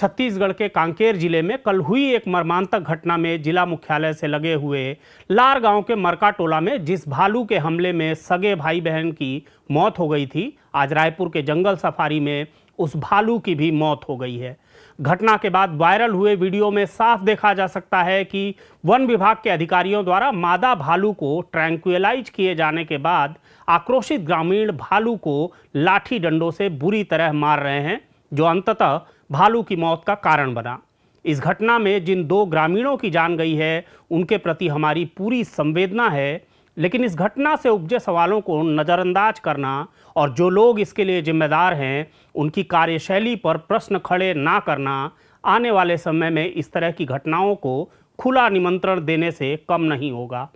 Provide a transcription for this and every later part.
छत्तीसगढ़ के कांकेर जिले में कल हुई एक मर्मांतक घटना में जिला मुख्यालय से लगे हुए लार गांव के मरका टोला में जिस भालू के हमले में सगे भाई बहन की मौत हो गई थी, आज रायपुर के जंगल सफारी में उस भालू की भी मौत हो गई है। घटना के बाद वायरल हुए वीडियो में साफ देखा जा सकता है कि वन विभाग के अधिकारियों द्वारा मादा भालू को ट्रैंक्विलाइज किए जाने के बाद आक्रोशित ग्रामीण भालू को लाठी डंडों से बुरी तरह मार रहे हैं, जो अंततः भालू की मौत का कारण बना। इस घटना में जिन 2 ग्रामीणों की जान गई है, उनके प्रति हमारी पूरी संवेदना है, लेकिन इस घटना से उपजे सवालों को नज़रअंदाज करना और जो लोग इसके लिए जिम्मेदार हैं, उनकी कार्यशैली पर प्रश्न खड़े ना करना आने वाले समय में इस तरह की घटनाओं को खुला निमंत्रण देने से कम नहीं होगा।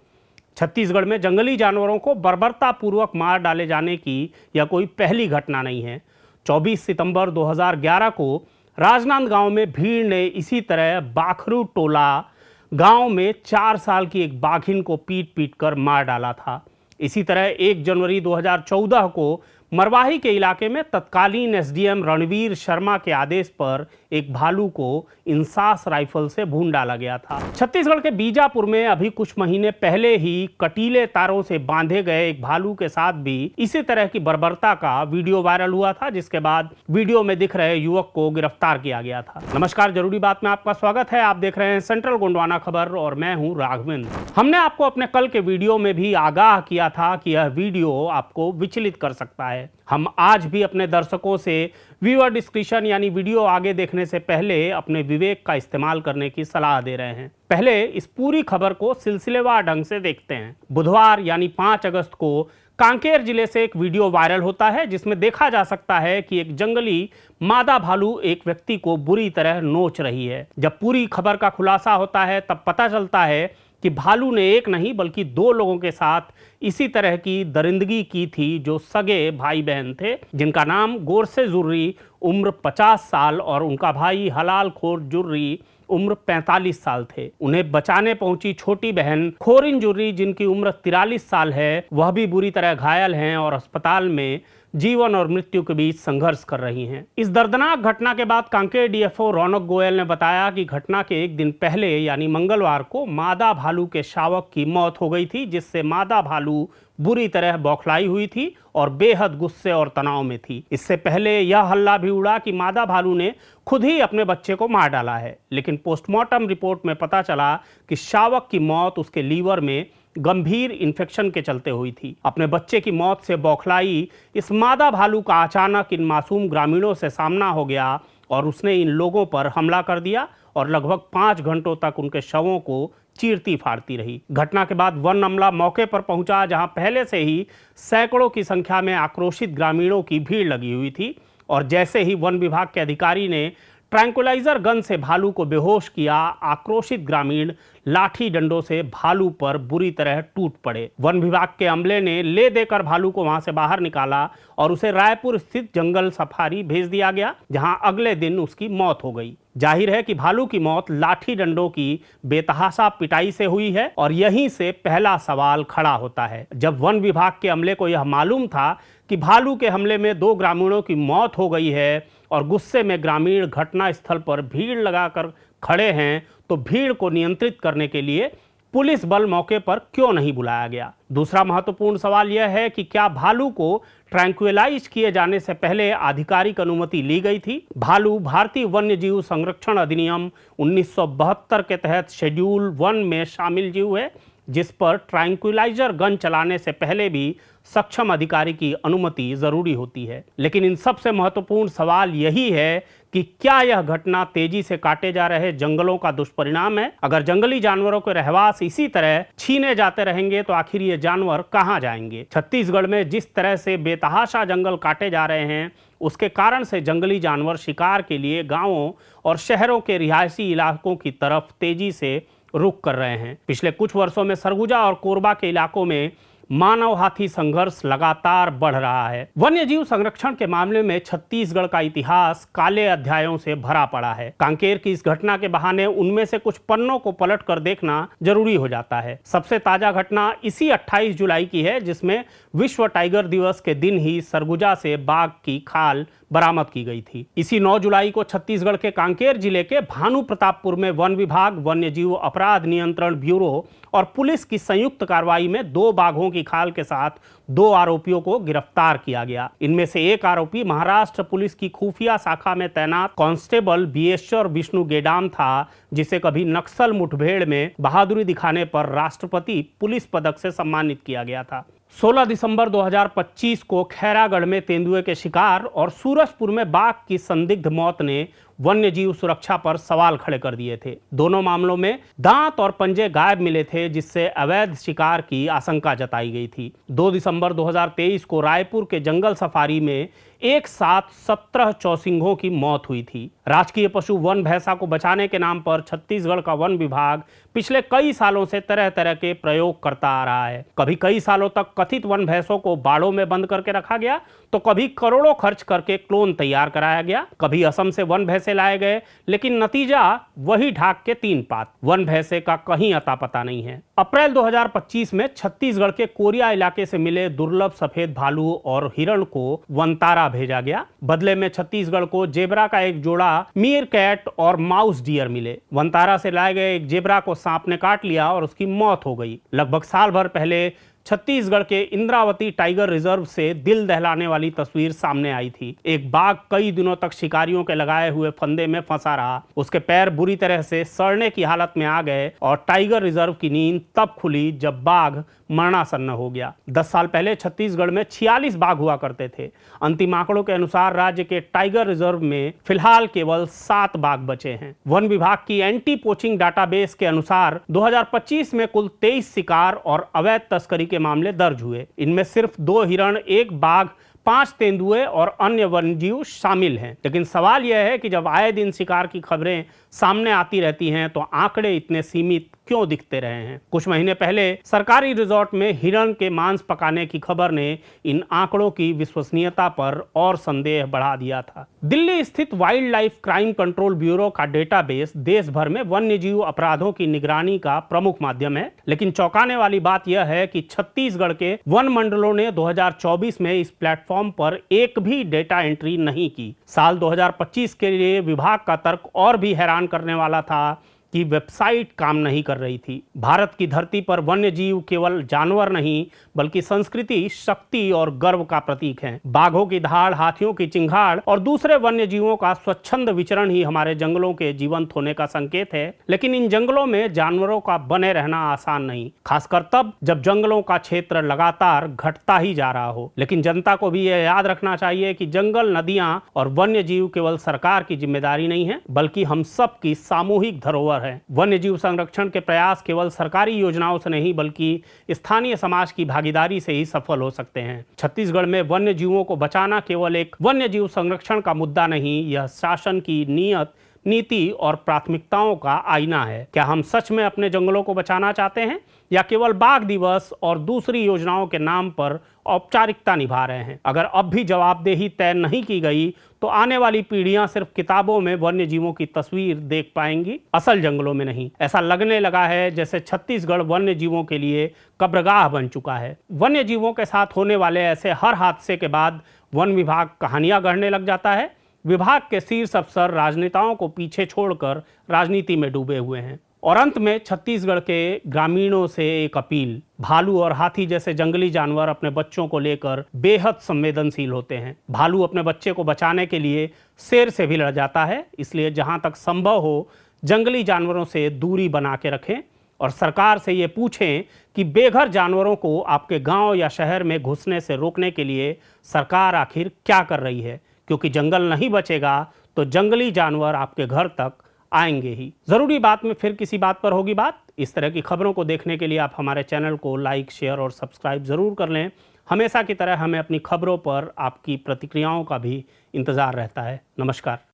छत्तीसगढ़ में जंगली जानवरों को बर्बरतापूर्वक मार डाले जाने की यह कोई पहली घटना नहीं है। 24 सितंबर 2011 को राजनांदगांव में भीड़ ने इसी तरह बाखरू टोला गांव में 4 साल की एक बाघिन को पीट पीट कर मार डाला था। इसी तरह 1 जनवरी 2014 को मरवाही के इलाके में तत्कालीन एसडीएम रणवीर शर्मा के आदेश पर एक भालू को इंसास राइफल से भून डाला गया था। छत्तीसगढ़ के बीजापुर में अभी कुछ महीने पहले ही कटीले तारों से बांधे गए एक भालू के साथ भी इसी तरह की बर्बरता का वीडियो वायरल हुआ था, जिसके बाद वीडियो में दिख रहे युवक को गिरफ्तार किया गया था। नमस्कार, जरूरी बात में आपका स्वागत है। आप देख रहे हैं सेंट्रल गोंडवाना खबर और मैं हूं राघवेंद्र। हमने आपको अपने कल के वीडियो में भी आगाह किया था कि यह वीडियो आपको विचलित कर सकता है। हम आज भी अपने दर्शकों से व्यूअर डिस्क्रिप्शन यानी वीडियो आगे देखने से पहले अपने विवेक का इस्तेमाल करने की सलाह दे रहे हैं। पहले इस पूरी खबर को सिलसिलेवार ढंग से देखते हैं। बुधवार यानी 5 अगस्त को कांकेर जिले से एक वीडियो वायरल होता है, जिसमें देखा जा सकता है कि एक जंगली मादा भालू एक व्यक्ति को बुरी तरह नोच रही है। जब पूरी खबर का खुलासा होता है, तब पता चलता है कि भालू ने एक नहीं बल्कि 2 लोगों के साथ इसी तरह की दरिंदगी की थी, जो सगे भाई बहन थे, जिनका नाम गोरसे जुर्री उम्र 50 साल और उनका भाई हलाल खोर जुर्री उम्र 45 साल थे। उन्हें बचाने पहुंची छोटी बहन खोरिन जुर्री, जिनकी उम्र 43 साल है, वह भी बुरी तरह घायल हैं और अस्पताल में जीवन और मृत्यु के बीच संघर्ष कर रही हैं। इस दर्दनाक घटना के बाद कांकेर डीएफओ रौनक गोयल ने बताया कि घटना के 1 दिन पहले यानी मंगलवार को मादा भालू के शावक की मौत हो गई थी, जिससे मादा भालू बुरी तरह बौखलाई हुई थी और बेहद गुस्से और तनाव में थी। इससे पहले यह हल्ला भी उड़ा कि मादा भालू ने खुद ही अपने बच्चे को मार डाला है, लेकिन पोस्टमार्टम रिपोर्ट में पता चला कि शावक की मौत उसके लीवर में गंभीर इन्फेक्शन के चलते हुई थी। अपने बच्चे की मौत से बौखलाई इस मादा भालू का अचानक इन मासूम ग्रामीणों से सामना हो गया और उसने इन लोगों पर हमला कर दिया और लगभग 5 घंटों तक उनके शवों को चीरती फाड़ती रही। घटना के बाद वन अमला मौके पर पहुंचा, जहां पहले से ही सैकड़ों की संख्या में आक्रोशित ग्रामीणों की भीड़ लगी हुई थी और जैसे ही वन विभाग के अधिकारी ने ट्रैंक्विलाइजर गन से भालू को बेहोश किया, आक्रोशित ग्रामीण लाठी डंडों से भालू पर बुरी तरह टूट पड़े। वन विभाग के अमले ने ले देकर भालू को वहां से बाहर निकाला और उसे रायपुर स्थित जंगल सफारी भेज दिया गया, जहां अगले दिन उसकी मौत हो गई। जाहिर है कि भालू की मौत लाठी डंडों की बेतहाशा पिटाई से हुई है और यहीं से पहला सवाल खड़ा होता है। जब वन विभाग के अमले को यह मालूम था कि भालू के हमले में 2 ग्रामीणों की मौत हो गई है और गुस्से में ग्रामीण घटना स्थल पर भीड़ लगाकर खड़े हैं, तो भीड़ को नियंत्रित करने के लिए पुलिस बल मौके पर क्यों नहीं बुलाया गया? दूसरा महत्वपूर्ण सवाल यह है कि क्या भालू को ट्रैंक्विलाइज किए जाने से पहले आधिकारिक अनुमति ली गई थी? भालू भारतीय वन्य जीव संरक्षण अधिनियम 1972 के तहत शेड्यूल 1 में शामिल जीव है, जिस पर ट्रैंक्विलाइजर गन चलाने से पहले भी सक्षम अधिकारी की अनुमति जरूरी होती है। लेकिन इन सबसे महत्वपूर्ण सवाल यही है कि क्या यह घटना तेजी से काटे जा रहे जंगलों का दुष्परिणाम है? अगर जंगली जानवरों के रहवास इसी तरह छीने जाते रहेंगे तो आखिर ये जानवर कहां जाएंगे? छत्तीसगढ़ में जिस तरह से बेतहाशा जंगल काटे जा रहे हैं, उसके कारण से जंगली जानवर शिकार के लिए गांवों और शहरों के रिहायशी इलाकों की तरफ तेजी से रुख कर रहे हैं। पिछले कुछ वर्षों में सरगुजा और कोरबा के इलाकों में मानव हाथी संघर्ष लगातार बढ़ रहा है। वन्य जीव संरक्षण के मामले में छत्तीसगढ़ का इतिहास काले अध्यायों से भरा पड़ा है। कांकेर की इस घटना के बहाने उनमें से कुछ पन्नों को पलट कर देखना जरूरी हो जाता है। सबसे ताजा घटना इसी 28 जुलाई की है, जिसमें विश्व टाइगर दिवस के दिन ही सरगुजा से बाघ की खाल बरामद की गई थी। इसी 9 जुलाई को छत्तीसगढ़ के कांकेर जिले के भानु प्रतापपुर में वन विभाग, वन्य जीव अपराध नियंत्रण ब्यूरो और पुलिस की संयुक्त कार्रवाई में 2 बाघों की खाल के साथ 2 आरोपियों को गिरफ्तार किया गया। इनमें से एक आरोपी महाराष्ट्र पुलिस की खुफिया शाखा में तैनात कांस्टेबल बीएश्वर विष्णु गेडाम था, जिसे कभी नक्सल मुठभेड़ में बहादुरी दिखाने पर राष्ट्रपति पुलिस पदक से सम्मानित किया गया था। 16 दिसंबर 2025 को खैरागढ़ में तेंदुए के शिकार और सूरजपुर में बाघ की संदिग्ध मौत ने वन्य जीव सुरक्षा पर सवाल खड़े कर दिए थे। दोनों मामलों में दांत और पंजे गायब मिले थे, जिससे अवैध शिकार की आशंका जताई गई थी। 2 दिसंबर 2023 को रायपुर के जंगल सफारी में एक साथ 17 चौसिंघों की मौत हुई थी। राजकीय पशु वन भैंसा को बचाने के नाम पर छत्तीसगढ़ का वन विभाग पिछले कई सालों से तरह तरह के प्रयोग करता आ रहा है। कभी कई सालों तक कथित वन भैंसों को बाड़ों में बंद करके रखा गया, तो कभी करोड़ों खर्च करके क्लोन तैयार कराया गया, कभी असम से वन भैंसे लाए गए, लेकिन नतीजा वही ढाक के 3 पात। वन भैंसे का कहीं अता पता नहीं है। अप्रैल 2025 में छत्तीसगढ़ के कोरिया इलाके से मिले दुर्लभ सफेद भालू और हिरण को वनतारा भेजा गया। बदले में छत्तीसगढ़ को जेबरा का एक जोड़ा मीर कैट और माउस डियर मिले। वनतारा से लाए गए एक जेबरा को सांप ने काट लिया और उसकी मौत हो गई। लगभग साल भर पहले छत्तीसगढ़ के इंद्रावती टाइगर रिजर्व से दिल दहलाने वाली तस्वीर सामने आई थी। एक बाघ कई दिनों तक शिकारियों के लगाए हुए फंदे में फंसा रहा। उसके पैर बुरी तरह से सड़ने की हालत में आ गए और टाइगर रिजर्व की नींद तब खुली जब बाघ मरणासन्न हो गया। 10 साल पहले छत्तीसगढ़ में 46 बाघ हुआ करते थे। अंतिम आंकड़ों के अनुसार राज्य के टाइगर रिजर्व में फिलहाल केवल 7 बाघ बचे हैं। वन विभाग की एंटी पोचिंग डाटाबेस के अनुसार 2025 में कुल 23 शिकार और अवैध तस्करी के मामले दर्ज हुए। इनमें सिर्फ 2 हिरण, 1 बाघ, 5 तेंदुए और अन्य वन्यजीव शामिल हैं। लेकिन सवाल यह है कि जब आए दिन शिकार की खबरें सामने आती रहती हैं, तो आंकड़े इतने सीमित क्यों दिखते रहे हैं? कुछ महीने पहले सरकारी रिजॉर्ट में हिरण के मांस पकाने की खबर ने इन आंकड़ों की विश्वसनीयता पर और संदेह बढ़ा दिया था। दिल्ली स्थित wild life crime control bureau का डेटाबेस देश भर में वन्यजीव अपराधों की निगरानी का प्रमुख माध्यम है। लेकिन चौंकाने वाली बात यह है कि छत्तीसगढ़ के वन मंडलों ने 2024 में इस प्लेटफॉर्म पर एक भी डेटा एंट्री नहीं की। साल 2025 के लिए विभाग का तर्क और भी हैरान करने वाला था कि वेबसाइट काम नहीं कर रही थी। भारत की धरती पर वन्य जीव केवल जानवर नहीं, बल्कि संस्कृति, शक्ति और गर्व का प्रतीक हैं। बाघों की दहाड़, हाथियों की चिंगाड़ और दूसरे वन्य जीवों का स्वच्छंद विचरण ही हमारे जंगलों के जीवंत होने का संकेत है। लेकिन इन जंगलों में जानवरों का बने रहना आसान नहीं, खासकर तब जब जंगलों का क्षेत्र लगातार घटता ही जा रहा हो। लेकिन जनता को भी यह याद रखना चाहिए कि जंगल, नदियां और वन्य जीव केवल सरकार की जिम्मेदारी नहीं है, बल्कि हम सब की सामूहिक धरोहर है। वन्य जीव संरक्षण के प्रयास केवल सरकारी योजनाओं से नहीं, बल्कि स्थानीय समाज की भागीदारी से ही सफल हो सकते हैं। छत्तीसगढ़ में वन्य जीवों को बचाना केवल एक वन्य जीव संरक्षण का मुद्दा नहीं, यह शासन की नियत, नीति और प्राथमिकताओं का आईना है। क्या हम सच में अपने जंगलों को बचाना चाहते हैं, या केवल बाघ दिवस और दूसरी योजनाओं के नाम पर औपचारिकता निभा रहे हैं? अगर अब भी जवाबदेही तय नहीं की गई, तो आने वाली पीढ़ियां सिर्फ किताबों में वन्य जीवों की तस्वीर देख पाएंगी, असल जंगलों में नहीं। ऐसा लगने लगा है जैसे छत्तीसगढ़ वन्य जीवों के लिए कब्रगाह बन चुका है। वन्य जीवों के साथ होने वाले ऐसे हर हादसे के बाद वन विभाग कहानियां गढ़ने लग जाता है। विभाग के शीर्ष अफसर राजनेताओं को पीछे छोड़कर राजनीति में डूबे हुए हैं। और अंत में छत्तीसगढ़ के ग्रामीणों से एक अपील। भालू और हाथी जैसे जंगली जानवर अपने बच्चों को लेकर बेहद संवेदनशील होते हैं। भालू अपने बच्चे को बचाने के लिए शेर से भी लड़ जाता है। इसलिए जहां तक संभव हो जंगली जानवरों से दूरी बना के रखें और सरकार से ये पूछें कि बेघर जानवरों को आपके गांव या शहर में घुसने से रोकने के लिए सरकार आखिर क्या कर रही है, क्योंकि जंगल नहीं बचेगा तो जंगली जानवर आपके घर तक आएंगे ही। जरूरी बात में फिर किसी बात पर होगी बात। इस तरह की खबरों को देखने के लिए आप हमारे चैनल को लाइक, शेयर और सब्सक्राइब जरूर कर लें। हमेशा की तरह हमें अपनी खबरों पर आपकी प्रतिक्रियाओं का भी इंतजार रहता है। नमस्कार।